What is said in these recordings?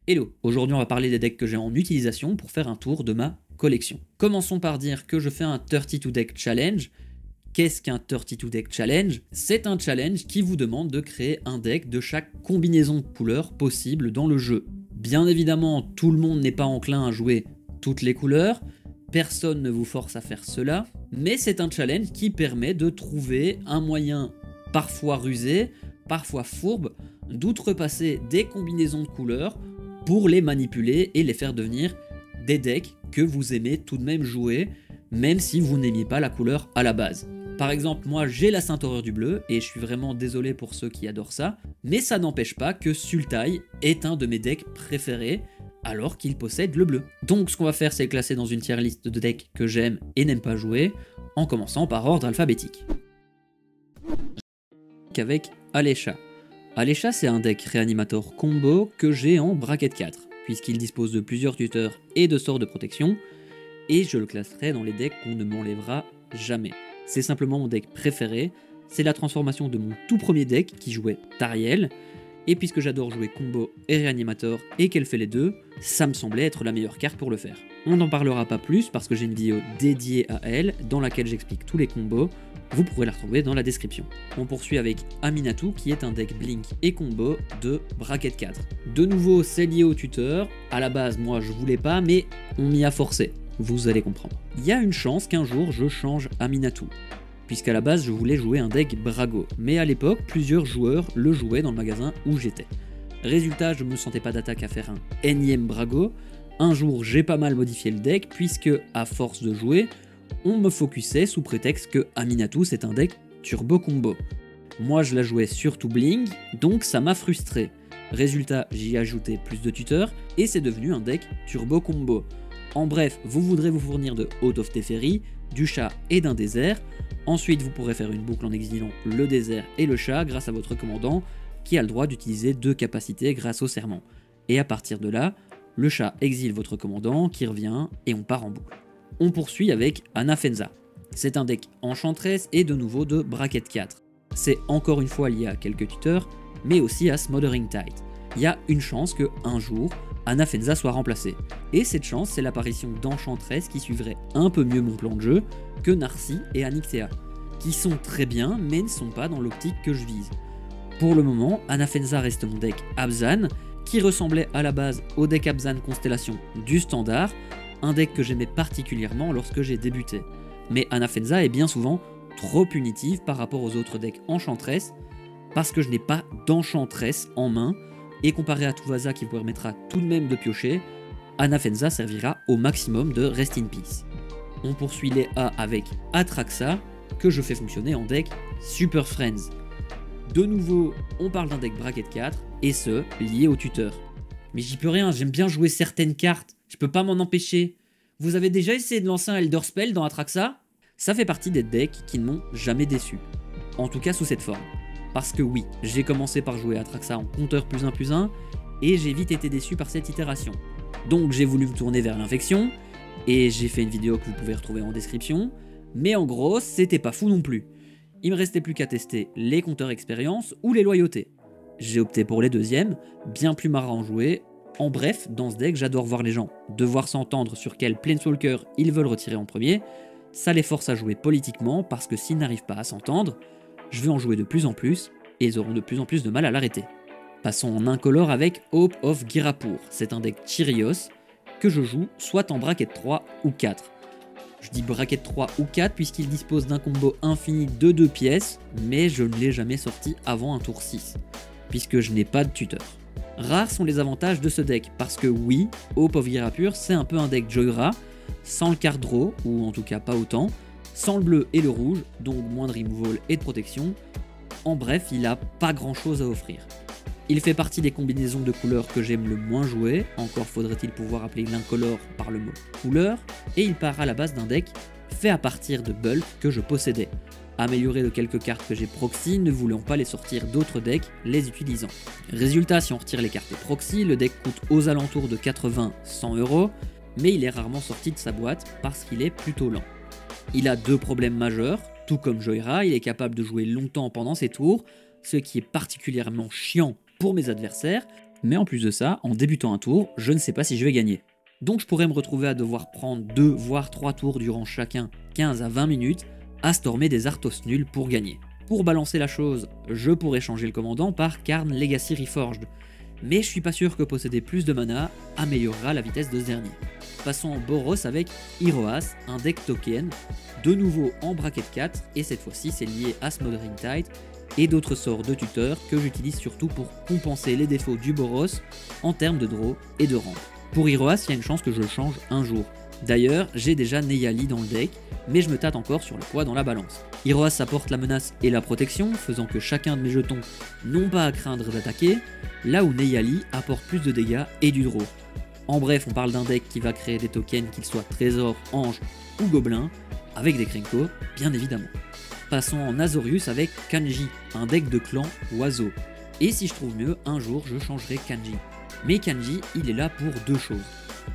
Hello, aujourd'hui on va parler des decks que j'ai en utilisation pour faire un tour de ma collection. Commençons par dire que je fais un 32 deck challenge. Qu'est-ce qu'un 32 deck challenge? C'est un challenge qui vous demande de créer un deck de chaque combinaison de couleurs possible dans le jeu. Bien évidemment, tout le monde n'est pas enclin à jouer toutes les couleurs, personne ne vous force à faire cela, mais c'est un challenge qui permet de trouver un moyen parfois rusé, parfois fourbe, d'outrepasser des combinaisons de couleurs pour les manipuler et les faire devenir des decks que vous aimez tout de même jouer, même si vous n'aimiez pas la couleur à la base. Par exemple, moi j'ai la Sainte Horreur du Bleu, et je suis vraiment désolé pour ceux qui adorent ça, mais ça n'empêche pas que Sultai est un de mes decks préférés, alors qu'il possède le bleu. Donc ce qu'on va faire, c'est le classer dans une tier list de decks que j'aime et n'aime pas jouer, en commençant par ordre alphabétique. Avec Alesha. Alesha, c'est un deck réanimator combo que j'ai en bracket 4, puisqu'il dispose de plusieurs tuteurs et de sorts de protection, et je le classerai dans les decks qu'on ne m'enlèvera jamais. C'est simplement mon deck préféré, c'est la transformation de mon tout premier deck qui jouait Tariel, et puisque j'adore jouer combo et réanimator et qu'elle fait les deux, ça me semblait être la meilleure carte pour le faire. On n'en parlera pas plus parce que j'ai une vidéo dédiée à elle dans laquelle j'explique tous les combos, vous pourrez la retrouver dans la description. On poursuit avec Aminatou qui est un deck Blink et combo de bracket 4. De nouveau c'est lié au tuteur, à la base moi je voulais pas mais on m'y a forcé, vous allez comprendre. Il y a une chance qu'un jour je change Aminatou, puisqu'à la base je voulais jouer un deck Brago, mais à l'époque plusieurs joueurs le jouaient dans le magasin où j'étais. Résultat, je me sentais pas d'attaque à faire un énième Brago. Un jour j'ai pas mal modifié le deck puisque à force de jouer, on me focusait sous prétexte que Aminatou c'est un deck turbo combo. Moi je la jouais surtout Bling, donc ça m'a frustré. Résultat, j'y ai ajouté plus de tuteurs et c'est devenu un deck turbo combo. En bref, vous voudrez vous fournir de Out of Teferi, du chat et d'un désert. Ensuite, vous pourrez faire une boucle en exilant le désert et le chat grâce à votre commandant qui a le droit d'utiliser 2 capacités grâce au serment. Et à partir de là, le chat exile votre commandant qui revient et on part en boucle. On poursuit avec Anafenza. C'est un deck enchantress et de nouveau de bracket 4. C'est encore une fois lié à quelques tuteurs, mais aussi à Smothering Tide. Il y a une chance que un jour, Anafenza soit remplacée. Et cette chance, c'est l'apparition d'Enchantress qui suivrait un peu mieux mon plan de jeu que Narcy et Anyxea, qui sont très bien mais ne sont pas dans l'optique que je vise. Pour le moment, Anafenza reste mon deck Abzan, qui ressemblait à la base au deck Abzan Constellation du standard, un deck que j'aimais particulièrement lorsque j'ai débuté. Mais Anafenza est bien souvent trop punitive par rapport aux autres decks Enchantress, parce que je n'ai pas d'Enchantress en main, et comparé à Tuvasa qui vous permettra tout de même de piocher, Anafenza servira au maximum de Rest in Peace. On poursuit les A avec Atraxa, que je fais fonctionner en deck Super Friends. De nouveau, on parle d'un deck bracket 4, et ce, lié au tuteur. Mais j'y peux rien, j'aime bien jouer certaines cartes, je peux pas m'en empêcher. Vous avez déjà essayé de lancer un Elder Spell dans Atraxa? Ça fait partie des decks qui ne m'ont jamais déçu. En tout cas sous cette forme. Parce que oui, j'ai commencé par jouer Atraxa en compteur +1/+1, et j'ai vite été déçu par cette itération. Donc j'ai voulu me tourner vers l'infection, et j'ai fait une vidéo que vous pouvez retrouver en description, mais en gros, c'était pas fou non plus. Il me restait plus qu'à tester les compteurs expérience ou les loyautés. J'ai opté pour les deuxièmes, bien plus marrant à jouer. En bref, dans ce deck, j'adore voir les gens devoir s'entendre sur quel Planeswalker ils veulent retirer en premier. Ça les force à jouer politiquement, parce que s'ils n'arrivent pas à s'entendre, je vais en jouer de plus en plus, et ils auront de plus en plus de mal à l'arrêter. Passons en incolore avec Hope of Ghirapur. C'est un deck Tyrios que je joue soit en bracket 3 ou 4. Je dis bracket 3 ou 4 puisqu'il dispose d'un combo infini de 2 pièces, mais je ne l'ai jamais sorti avant un tour 6, puisque je n'ai pas de tuteur. Rares sont les avantages de ce deck, parce que oui, Hope of Ghirapur c'est un peu un deck Joyra, sans le card draw, ou en tout cas pas autant, sans le bleu et le rouge, donc moins de removal et de protection. En bref, il a pas grand chose à offrir. Il fait partie des combinaisons de couleurs que j'aime le moins jouer, encore faudrait-il pouvoir appeler l'incolore par le mot couleur, et il part à la base d'un deck fait à partir de bulk que je possédais, amélioré de quelques cartes que j'ai proxy, ne voulant pas les sortir d'autres decks les utilisant. Résultat, si on retire les cartes proxy, le deck coûte aux alentours de 80-100 €, mais il est rarement sorti de sa boîte parce qu'il est plutôt lent. Il a 2 problèmes majeurs, tout comme Joyra, il est capable de jouer longtemps pendant ses tours, ce qui est particulièrement chiant pour mes adversaires, Mais en plus de ça, en débutant un tour, je ne sais pas si je vais gagner. Donc je pourrais me retrouver à devoir prendre 2 voire 3 tours durant chacun 15 à 20 minutes à stormer des Arthos nuls pour gagner. Pour balancer la chose, je pourrais changer le commandant par Karn Legacy Reforged, mais je suis pas sûr que posséder plus de mana améliorera la vitesse de ce dernier. Passons en Boros avec Iroas, un deck token, de nouveau en bracket 4, et cette fois-ci c'est lié à Smothering Tide et d'autres sorts de tuteur que j'utilise surtout pour compenser les défauts du Boros en termes de draw et de rampe. Pour Iroas, il y a une chance que je le change un jour. D'ailleurs, j'ai déjà Neyali dans le deck, mais je me tâte encore sur le poids dans la balance. Iroas apporte la menace et la protection, faisant que chacun de mes jetons n'ont pas à craindre d'attaquer, là où Neyali apporte plus de dégâts et du draw. En bref, on parle d'un deck qui va créer des tokens, qu'ils soient trésor, ange ou gobelin, avec des Krenko, bien évidemment. Passons en Azorius avec Kanji, un deck de clan oiseau. Et si je trouve mieux, un jour je changerai Kanji. Mais Kanji, il est là pour deux choses.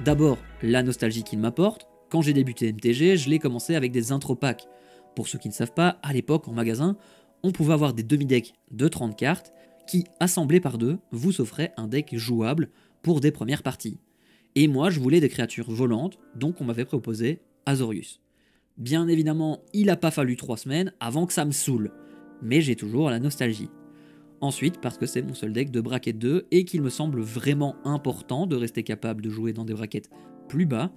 D'abord, la nostalgie qu'il m'apporte. Quand j'ai débuté MTG, je l'ai commencé avec des intro packs. Pour ceux qui ne savent pas, à l'époque, en magasin, on pouvait avoir des demi-decks de 30 cartes qui, assemblés par deux, vous offraient un deck jouable pour des premières parties. Et moi, je voulais des créatures volantes, donc on m'avait proposé Azorius. Bien évidemment, il n'a pas fallu 3 semaines avant que ça me saoule, mais j'ai toujours la nostalgie. Ensuite, parce que c'est mon seul deck de bracket 2 et qu'il me semble vraiment important de rester capable de jouer dans des brackets plus bas,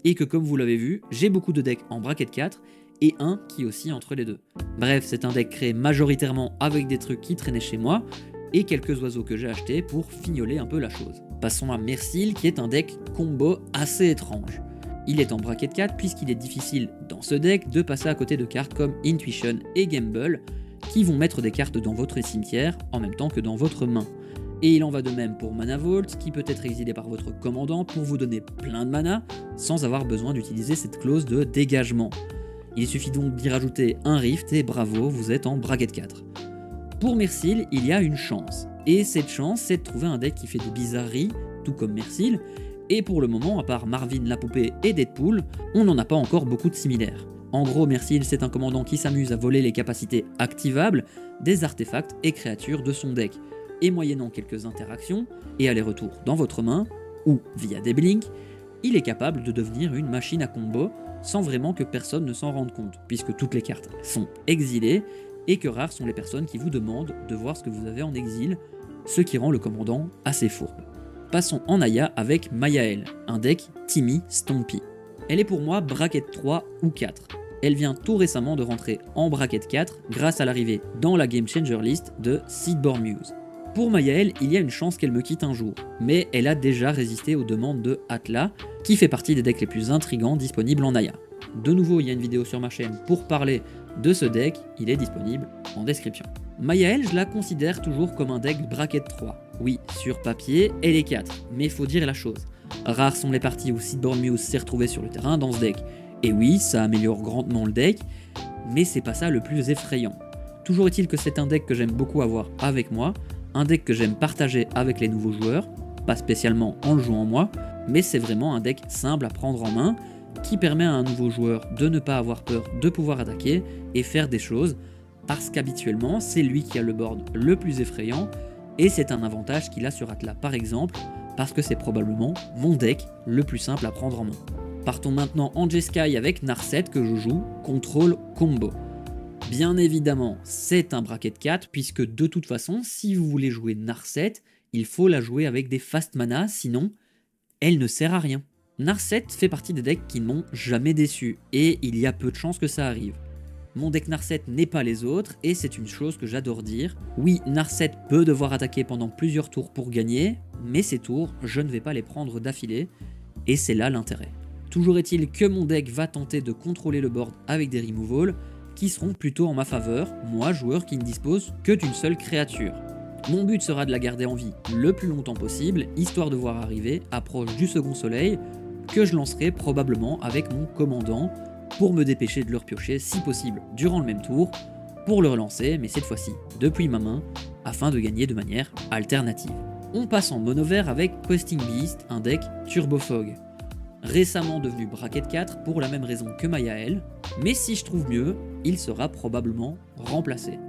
et que comme vous l'avez vu, j'ai beaucoup de decks en bracket 4 et un qui oscille entre les deux. Bref, c'est un deck créé majoritairement avec des trucs qui traînaient chez moi et quelques oiseaux que j'ai achetés pour fignoler un peu la chose. Passons à Mercil qui est un deck combo assez étrange. Il est en bracket 4 puisqu'il est difficile dans ce deck de passer à côté de cartes comme Intuition et Gamble qui vont mettre des cartes dans votre cimetière en même temps que dans votre main. Et il en va de même pour Mana Vault qui peut être exilé par votre commandant pour vous donner plein de mana sans avoir besoin d'utiliser cette clause de dégagement. Il suffit donc d'y rajouter un Rift et bravo, vous êtes en bracket 4. Pour Mercil, il y a une chance. Et cette chance, c'est de trouver un deck qui fait des bizarreries, tout comme Mercil. Et pour le moment, à part Marvin la poupée et Deadpool, on n'en a pas encore beaucoup de similaires. En gros, Mercil, c'est un commandant qui s'amuse à voler les capacités activables des artefacts et créatures de son deck. Et moyennant quelques interactions et allers-retours dans votre main, ou via des blinks, il est capable de devenir une machine à combo sans vraiment que personne ne s'en rende compte, puisque toutes les cartes sont exilées et que rares sont les personnes qui vous demandent de voir ce que vous avez en exil, ce qui rend le commandant assez fourbe. Passons en Aya avec Mayael, un deck Timmy Stompy. Elle est pour moi bracket 3 ou 4. Elle vient tout récemment de rentrer en bracket 4 grâce à l'arrivée dans la Game Changer List de Seedborn Muse. Pour Mayael, il y a une chance qu'elle me quitte un jour, mais elle a déjà résisté aux demandes de Atla, qui fait partie des decks les plus intrigants disponibles en Aya. De nouveau, il y a une vidéo sur ma chaîne pour parler de ce deck, il est disponible en description. Mayael, je la considère toujours comme un deck bracket 3. Oui, sur papier, elle est 4, mais faut dire la chose. Rares sont les parties où Seedborn Muse s'est retrouvé sur le terrain dans ce deck. Et oui, ça améliore grandement le deck, mais c'est pas ça le plus effrayant. Toujours est-il que c'est un deck que j'aime beaucoup avoir avec moi, un deck que j'aime partager avec les nouveaux joueurs, pas spécialement en le jouant moi, mais c'est vraiment un deck simple à prendre en main, qui permet à un nouveau joueur de ne pas avoir peur de pouvoir attaquer et faire des choses, parce qu'habituellement c'est lui qui a le board le plus effrayant, et c'est un avantage qu'il a sur Atla par exemple, parce que c'est probablement mon deck le plus simple à prendre en main. Partons maintenant en Jeskai avec Narset que je joue Control Combo. Bien évidemment, c'est un bracket 4, puisque de toute façon, si vous voulez jouer Narset, il faut la jouer avec des fast mana, sinon, elle ne sert à rien. Narset fait partie des decks qui ne m'ont jamais déçu, et il y a peu de chances que ça arrive. Mon deck Narset n'est pas les autres, et c'est une chose que j'adore dire. Oui, Narset peut devoir attaquer pendant plusieurs tours pour gagner, mais ces tours, je ne vais pas les prendre d'affilée, et c'est là l'intérêt. Toujours est-il que mon deck va tenter de contrôler le board avec des removals, qui seront plutôt en ma faveur, moi joueur qui ne dispose que d'une seule créature. Mon but sera de la garder en vie le plus longtemps possible, histoire de voir arriver, approche du second soleil, que je lancerai probablement avec mon commandant, pour me dépêcher de le repiocher si possible durant le même tour, pour le relancer, mais cette fois-ci depuis ma main, afin de gagner de manière alternative. On passe en mono vert avec Questing Beast, un deck Turbo Fog. Récemment devenu bracket 4 pour la même raison que Mayael, mais si je trouve mieux, il sera probablement remplacé.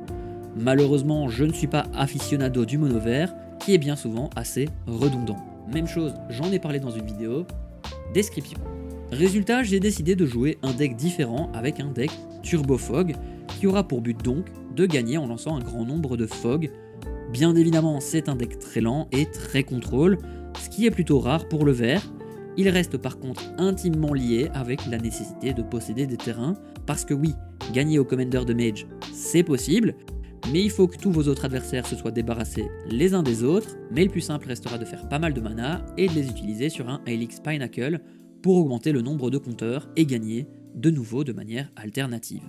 Malheureusement, je ne suis pas aficionado du mono vert, qui est bien souvent assez redondant. Même chose, j'en ai parlé dans une vidéo, description. Résultat, j'ai décidé de jouer un deck différent avec un deck Turbo Fog, qui aura pour but donc de gagner en lançant un grand nombre de Fog. Bien évidemment, c'est un deck très lent et très contrôle, ce qui est plutôt rare pour le vert. Il reste par contre intimement lié avec la nécessité de posséder des terrains, parce que oui, gagner au Commander de Mage, c'est possible, mais il faut que tous vos autres adversaires se soient débarrassés les uns des autres, mais le plus simple restera de faire pas mal de mana et de les utiliser sur un Helix Pinnacle pour augmenter le nombre de compteurs et gagner de nouveau de manière alternative.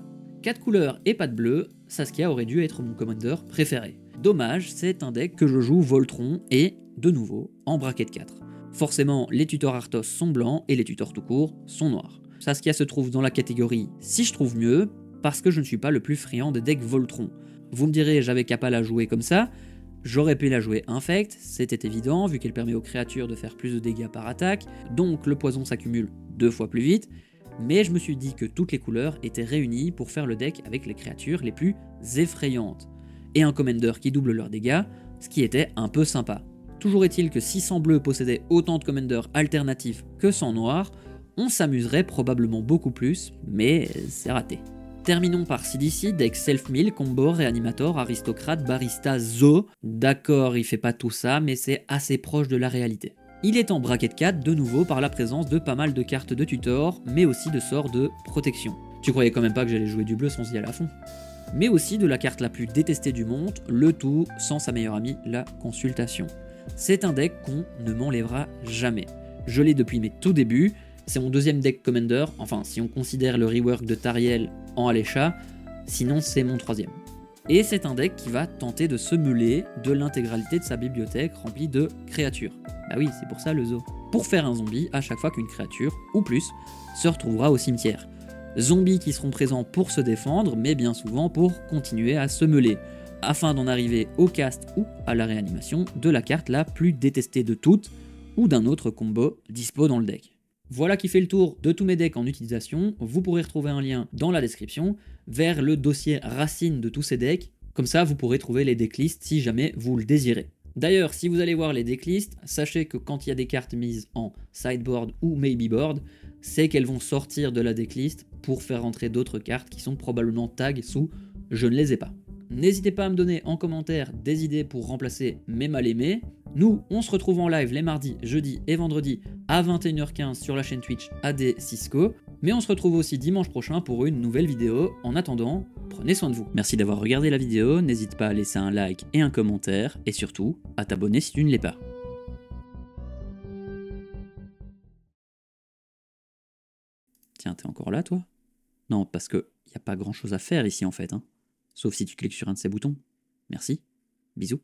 4 couleurs et pas de bleu, Saskia aurait dû être mon Commander préféré. Dommage, c'est un deck que je joue Voltron et, de nouveau, en bracket 4. Forcément, les tutors Arthos sont blancs et les tutors tout court sont noirs. Saskia se trouve dans la catégorie si je trouve mieux, parce que je ne suis pas le plus friand des decks Voltron. Vous me direz, j'avais qu'à pas la jouer comme ça, j'aurais pu la jouer Infect, c'était évident vu qu'elle permet aux créatures de faire plus de dégâts par attaque, donc le poison s'accumule 2 fois plus vite, mais je me suis dit que toutes les couleurs étaient réunies pour faire le deck avec les créatures les plus effrayantes, et un commander qui double leurs dégâts, ce qui était un peu sympa. Toujours est-il que si 100 bleu possédait autant de commanders alternatifs que 100 noirs, on s'amuserait probablement beaucoup plus, mais c'est raté. Terminons par CDC, deck Self-Mill, Combo, Réanimator, Aristocrate, Barista, Zo. D'accord, il fait pas tout ça, mais c'est assez proche de la réalité. Il est en bracket 4 de nouveau par la présence de pas mal de cartes de tutor, mais aussi de sorts de protection. Tu croyais quand même pas que j'allais jouer du bleu sans y aller à fond. Mais aussi de la carte la plus détestée du monde, le tout sans sa meilleure amie, la consultation. C'est un deck qu'on ne m'enlèvera jamais. Je l'ai depuis mes tout débuts, c'est mon deuxième deck Commander, enfin si on considère le rework de Tariel en Alécha, sinon c'est mon troisième. Et c'est un deck qui va tenter de se meuler de l'intégralité de sa bibliothèque remplie de créatures. Bah oui, c'est pour ça le zoo. Pour faire un zombie à chaque fois qu'une créature, ou plus, se retrouvera au cimetière. Zombies qui seront présents pour se défendre, mais bien souvent pour continuer à se meuler, afin d'en arriver au cast ou à la réanimation de la carte la plus détestée de toutes, ou d'un autre combo dispo dans le deck. Voilà qui fait le tour de tous mes decks en utilisation, vous pourrez retrouver un lien dans la description vers le dossier racine de tous ces decks, comme ça vous pourrez trouver les decklists si jamais vous le désirez. D'ailleurs, si vous allez voir les decklists, sachez que quand il y a des cartes mises en sideboard ou maybe board, c'est qu'elles vont sortir de la decklist pour faire rentrer d'autres cartes qui sont probablement tag sous « je ne les ai pas ». N'hésitez pas à me donner en commentaire des idées pour remplacer mes mal-aimés. Nous, on se retrouve en live les mardis, jeudis et vendredis à 21h15 sur la chaîne Twitch AD Cisco. Mais on se retrouve aussi dimanche prochain pour une nouvelle vidéo. En attendant, prenez soin de vous. Merci d'avoir regardé la vidéo, n'hésite pas à laisser un like et un commentaire, et surtout, à t'abonner si tu ne l'es pas. Tiens, t'es encore là toi? Non, parce que y a pas grand chose à faire ici en fait, hein. Sauf si tu cliques sur un de ces boutons. Merci, bisous.